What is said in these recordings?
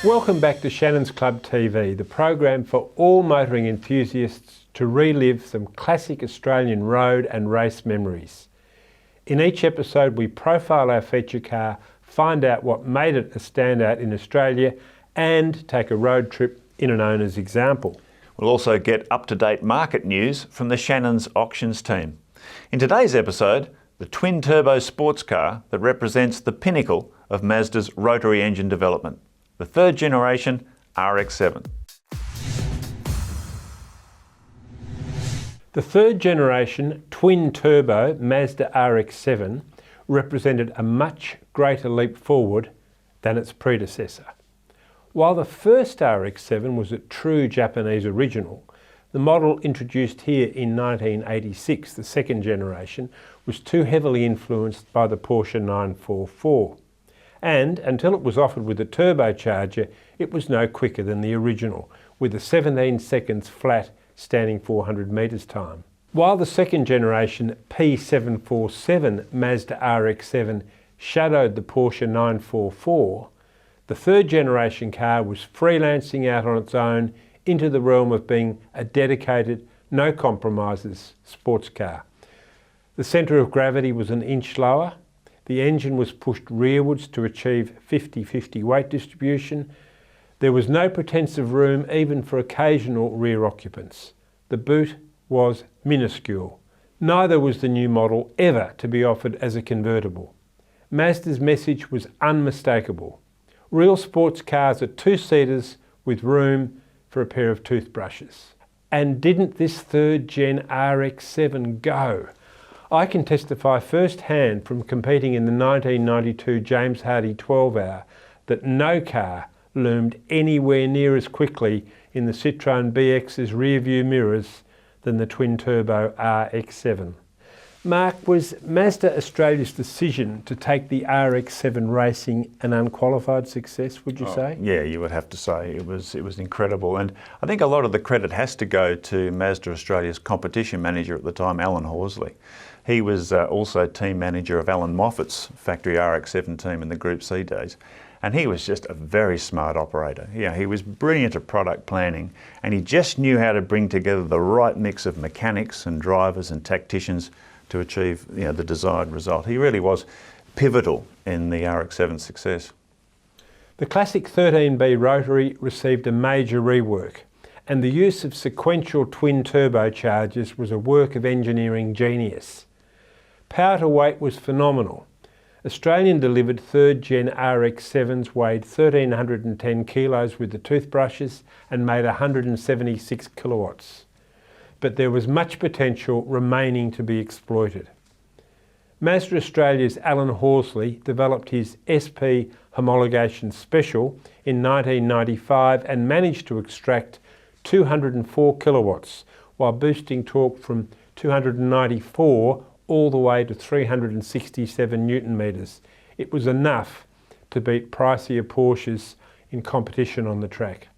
Welcome back to Shannons Club TV, the program for all motoring enthusiasts to relive some classic Australian road and race memories. In each episode we profile our feature car, find out what made it a standout in Australia and take a road trip in an owner's example. We'll also get up-to-date market news from the Shannons auctions team. In today's episode, the twin-turbo sports car that represents the pinnacle of Mazda's rotary engine development, the third generation RX-7. The third generation twin-turbo Mazda RX-7 represented a much greater leap forward than its predecessor. While the first RX-7 was a true Japanese original, the model introduced here in 1986, the second generation, was too heavily influenced by the Porsche 944. And until it was offered with a turbocharger, it was no quicker than the original, with a 17 seconds flat standing 400 metres time. While the second generation P747 Mazda RX-7 shadowed the Porsche 944, the third generation car was freelancing out on its own into the realm of being a dedicated, no compromises sports car. The centre of gravity was an inch lower. The engine was pushed rearwards to achieve 50-50 weight distribution. There was no pretense of room even for occasional rear occupants. The boot was minuscule. Neither was the new model ever to be offered as a convertible. Mazda's message was unmistakable. Real sports cars are two-seaters with room for a pair of toothbrushes. And didn't this third gen RX-7 go? I can testify firsthand from competing in the 1992 James Hardy 12-hour that no car loomed anywhere near as quickly in the Citroën BX's rear-view mirrors than the twin-turbo RX-7. Mark, was Mazda Australia's decision to take the RX-7 racing an unqualified success, would you say? Yeah, you would have to say. It was incredible. And I think a lot of the credit has to go to Mazda Australia's competition manager at the time, Alan Horsley. He was also team manager of Alan Moffat's factory RX-7 team in the Group C days. And he was just a very smart operator. Yeah, he was brilliant at product planning, and he just knew how to bring together the right mix of mechanics and drivers and tacticians to achieve the desired result. He really was pivotal in the RX-7's success. The classic 13B rotary received a major rework, and the use of sequential twin turbochargers was a work of engineering genius. Power to weight was phenomenal. Australian delivered third gen RX-7s weighed 1,310 kilos with the toothbrushes and made 176 kilowatts. But there was much potential remaining to be exploited. Mazda Australia's Alan Horsley developed his SP homologation special in 1995 and managed to extract 204 kilowatts while boosting torque from 294 all the way to 367 newton metres. It was enough to beat pricier Porsches in competition on the track.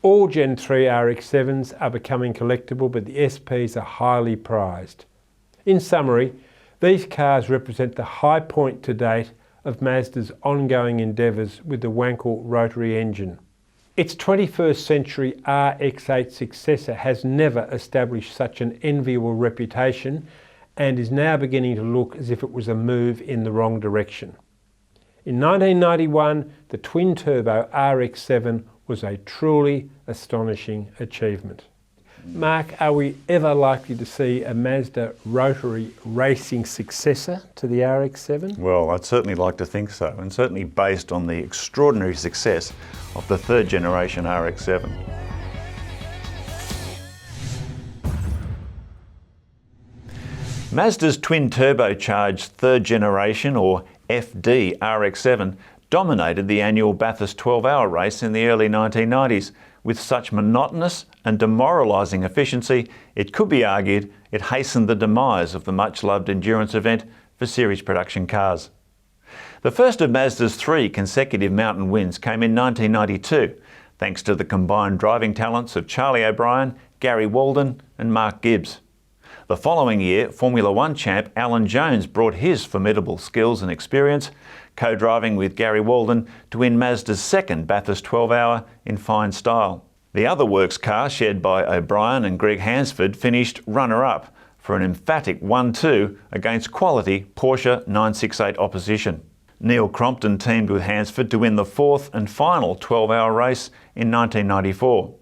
All Gen 3 RX-7s are becoming collectible, but the SPs are highly prized. In summary, these cars represent the high point to date of Mazda's ongoing endeavours with the Wankel rotary engine. Its 21st century RX-8 successor has never established such an enviable reputation and is now beginning to look as if it was a move in the wrong direction. In 1991, the twin-turbo RX-7 was a truly astonishing achievement. Mark, are we ever likely to see a Mazda rotary racing successor to the RX-7? Well, I'd certainly like to think so, and certainly based on the extraordinary success of the third generation RX-7. Mazda's twin-turbocharged third generation, or FD, RX-7 dominated the annual Bathurst 12-hour race in the early 1990s. With such monotonous and demoralising efficiency, it could be argued it hastened the demise of the much-loved endurance event for series production cars. The first of Mazda's 3 consecutive mountain wins came in 1992, thanks to the combined driving talents of Charlie O'Brien, Gary Walden and Mark Gibbs. The following year, Formula One champ Alan Jones brought his formidable skills and experience, co-driving with Gary Walden to win Mazda's second Bathurst 12-hour in fine style. The other works car, shared by O'Brien and Greg Hansford, finished runner-up for an emphatic 1-2 against quality Porsche 968 opposition. Neil Crompton teamed with Hansford to win the fourth and final 12-hour race in 1994.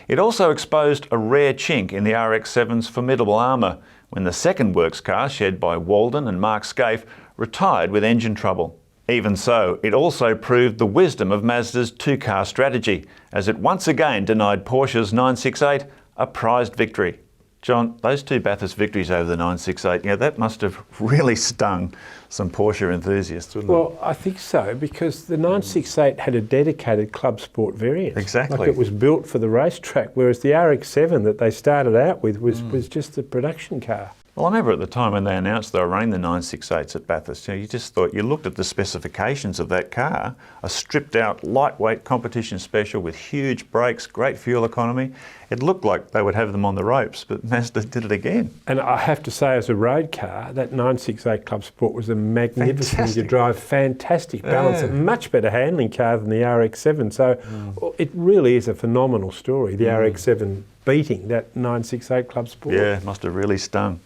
It also exposed a rare chink in the RX-7's formidable armour when the second works car, shared by Walden and Mark Scaife, retired with engine trouble. Even so, it also proved the wisdom of Mazda's two-car strategy, as it once again denied Porsche's 968 a prized victory. John, those two Bathurst victories over the 968, that must have really stung some Porsche enthusiasts, wouldn't it? Well, I think so, because the 968 had a dedicated club sport variant. Exactly. Like it was built for the racetrack, whereas the RX-7 that they started out with was just a production car. Well, I remember at the time when they announced they were running the 968s at Bathurst, you just thought, you looked at the specifications of that car, a stripped out, lightweight competition special with huge brakes, great fuel economy. It looked like they would have them on the ropes, but Mazda did it again. And I have to say, as a road car, that 968 Club Sport was a magnificent thing to drive, fantastic balance, a much better handling car than the RX-7. So it really is a phenomenal story, the RX-7 beating that 968 Club Sport. Yeah, it must have really stung.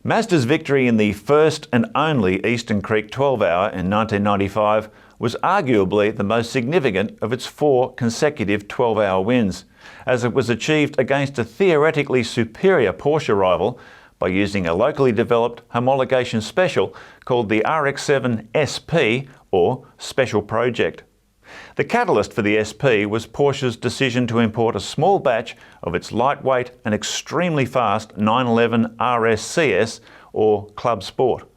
Mazda's victory in the first and only Eastern Creek 12-hour in 1995 was arguably the most significant of its 4 consecutive 12-hour wins, as it was achieved against a theoretically superior Porsche rival by using a locally developed homologation special called the RX-7 SP, or Special Project. The catalyst for the SP was Porsche's decision to import a small batch of its lightweight and extremely fast 911 RSCS, or Club Sport.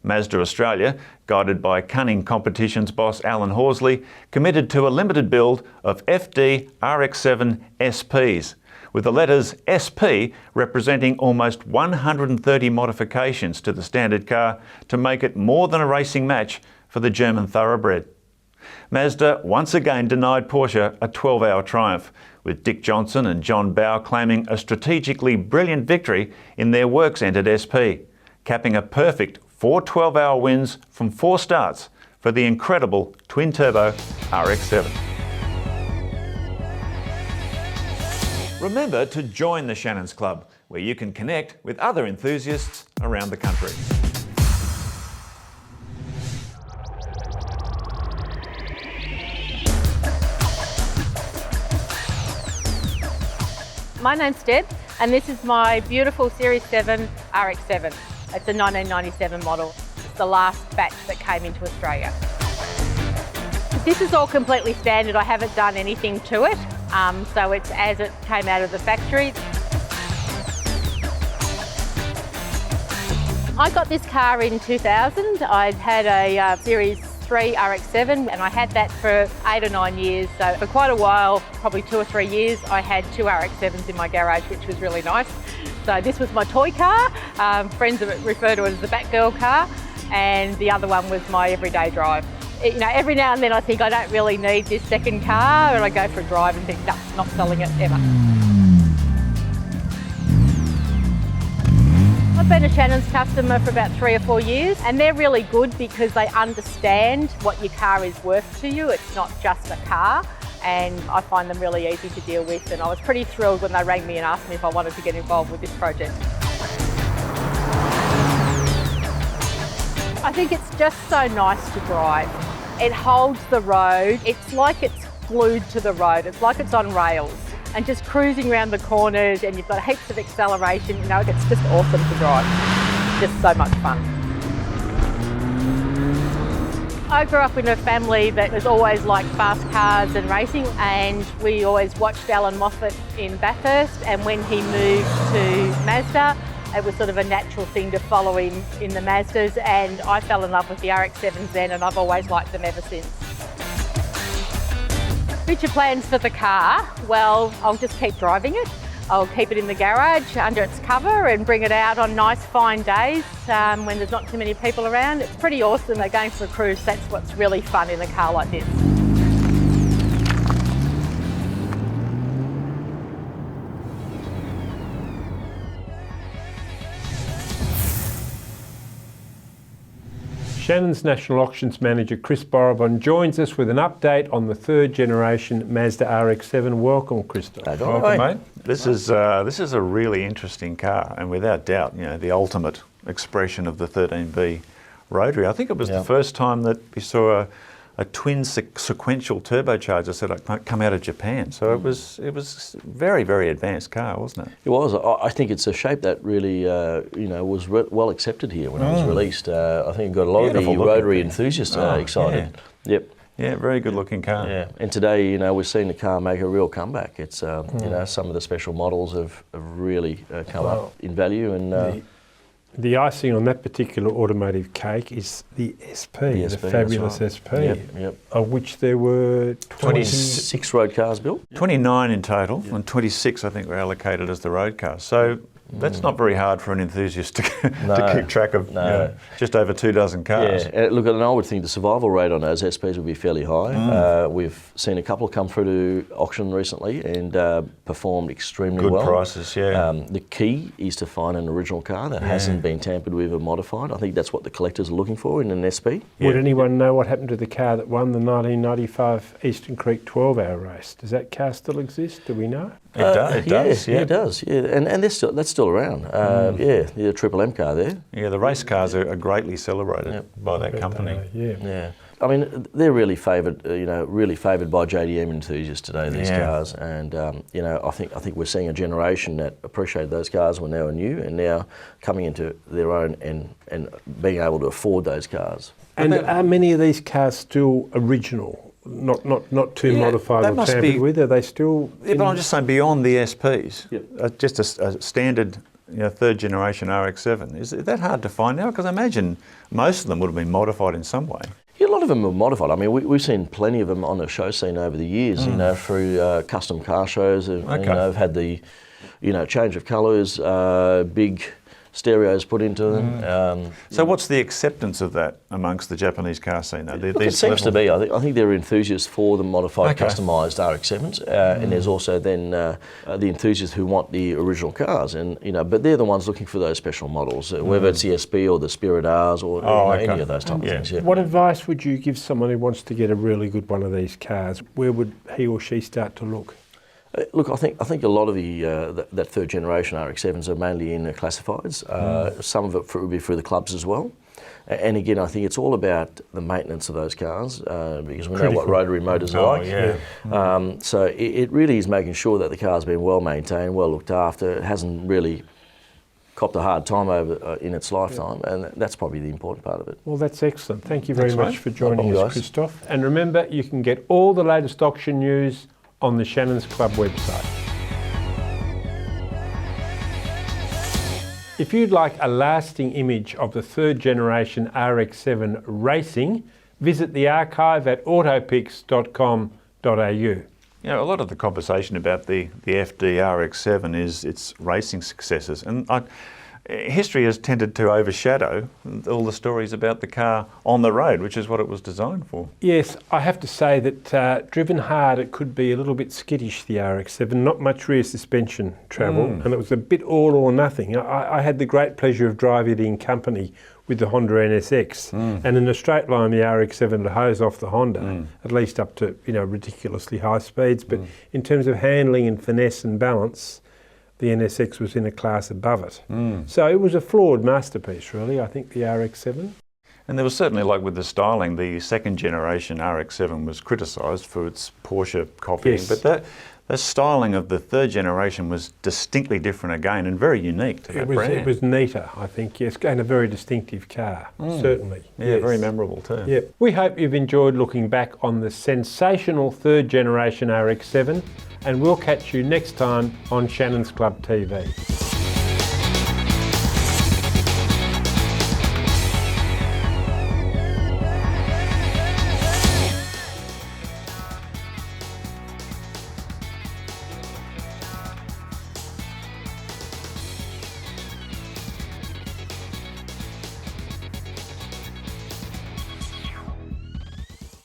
Mazda Australia, guided by cunning competitions boss Alan Horsley, committed to a limited build of FD RX-7 SPs, with the letters SP representing almost 130 modifications to the standard car to make it more than a racing match for the German thoroughbred. Mazda once again denied Porsche a 12-hour triumph, with Dick Johnson and John Bowe claiming a strategically brilliant victory in their works-entered SP, capping a perfect 4 12-hour wins from 4 starts for the incredible twin-turbo RX-7. Remember to join the Shannons Club, where you can connect with other enthusiasts around the country. My name's Deb, and this is my beautiful Series 7 RX-7. It's a 1997 model. It's the last batch that came into Australia. This is all completely standard. I haven't done anything to it, so it's as it came out of the factory. I got this car in 2000. I'd had a Series 3 RX-7, and I had that for 8 or 9 years. So for quite a while, probably 2 or 3 years, I had 2 RX-7s in my garage, which was really nice. So this was my toy car. Friends refer to it as the Batgirl car, and the other one was my everyday drive. Every now and then I think I don't really need this second car, and I go for a drive and think, no, not selling it ever. I've been a Shannons customer for about 3 or 4 years, and they're really good because they understand what your car is worth to you. It's not just a car, and I find them really easy to deal with, and I was pretty thrilled when they rang me and asked me if I wanted to get involved with this project. I think it's just so nice to drive. It holds the road. It's like it's glued to the road. It's like it's on rails. And just cruising around the corners, and you've got heaps of acceleration, it's just awesome to drive. Just so much fun. I grew up in a family that was always liked fast cars and racing, and we always watched Alan Moffat in Bathurst, and when he moved to Mazda, it was sort of a natural thing to follow him in the Mazdas, and I fell in love with the RX-7s then, and I've always liked them ever since. Future plans for the car? Well, I'll just keep driving it. I'll keep it in the garage under its cover and bring it out on nice fine days when there's not too many people around. It's pretty awesome. They're going for a cruise. That's what's really fun in a car like this. Shannons National Auctions Manager Chris Borobon joins us with an update on the third generation Mazda RX-7. Welcome, Christoph. Welcome, mate. This is a really interesting car, and without doubt, the ultimate expression of the 13B rotary. I think it was the first time that we saw a twin sequential turbocharger setup come out of Japan. So it was very, very advanced car, wasn't it? It was. I think it's a shape that really was well accepted here when it was released. I think it got a lot of the rotary enthusiasts excited. Yeah. Yep. Yeah, very good looking car. Yeah, and today, we're seeing the car make a real comeback. It's, some of the special models have really come up in value, and the icing on that particular automotive cake is the SP, the fabulous SP, of which there were 26 road cars built. 29 in total, and 26 I think were allocated as the road cars. So that's not very hard for an enthusiast to keep track of just over 24 cars. Yeah, look, and I would think the survival rate on those SPs would be fairly high. We've seen a couple come through to auction recently and performed extremely well. Good prices, The key is to find an original car that hasn't been tampered with or modified. I think that's what the collectors are looking for in an SP. Would anyone know what happened to the car that won the 1995 Eastern Creek 12-hour race? Does that car still exist? Do we know? It does. Yeah, it does. Yeah, and that's still around. The Triple M car there. Yeah, the race cars are greatly celebrated by that company. Yeah. I mean, they're really favoured. Really favoured by JDM enthusiasts today. These cars, and I think we're seeing a generation that appreciated those cars when they were new, and now coming into their own and being able to afford those cars. And are many of these cars still original? Not too modified or tampered with? Are they still? Yeah, but I'm just saying beyond the SPs, just a standard third generation RX-7. Is that hard to find now? Because I imagine most of them would have been modified in some way. Yeah, a lot of them are modified. I mean, we've seen plenty of them on the show scene over the years. Through custom car shows. Have had the change of colours, big stereos put into them. So what's the acceptance of that amongst the Japanese car scene? It seems to be. I think there are enthusiasts for the modified, customised RX-7s, and there's also then the enthusiasts who want the original cars, and but they're the ones looking for those special models, whether it's the SP or the Spirit Rs or any of those type of things. Yeah. What advice would you give someone who wants to get a really good one of these cars? Where would he or she start to look? Look, I think a lot of that third generation RX-7s are mainly in the classifieds. Some of it would be through the clubs as well. And again, I think it's all about the maintenance of those cars because we know what rotary motors are like. So it really is making sure that the car's been well maintained, well looked after. It hasn't really copped a hard time over in its lifetime, and that's probably the important part of it. Well, that's excellent. Thank you very much for joining us, Christoph. And remember, you can get all the latest auction news on the Shannons Club website. If you'd like a lasting image of the third generation RX-7 racing, visit the archive at autopics.com.au. A lot of the conversation about the FD RX-7 is its racing successes, and history has tended to overshadow all the stories about the car on the road, which is what it was designed for. Yes, I have to say that driven hard it could be a little bit skittish, the RX-7, not much rear suspension travel, and it was a bit all or nothing. I had the great pleasure of driving it in company with the Honda NSX, and in a straight line the RX-7 would hose off the Honda, at least up to ridiculously high speeds, but in terms of handling and finesse and balance, the NSX was in a class above it. So it was a flawed masterpiece, really, I think, the RX-7. And there was certainly, like with the styling, the second generation RX-7 was criticised for its Porsche copying, but the styling of the third generation was distinctly different again and very unique to that brand. It was neater, I think, yes, and a very distinctive car, certainly. Yeah, very memorable too. Yeah. We hope you've enjoyed looking back on the sensational third generation RX-7, and we'll catch you next time on Shannons Club TV.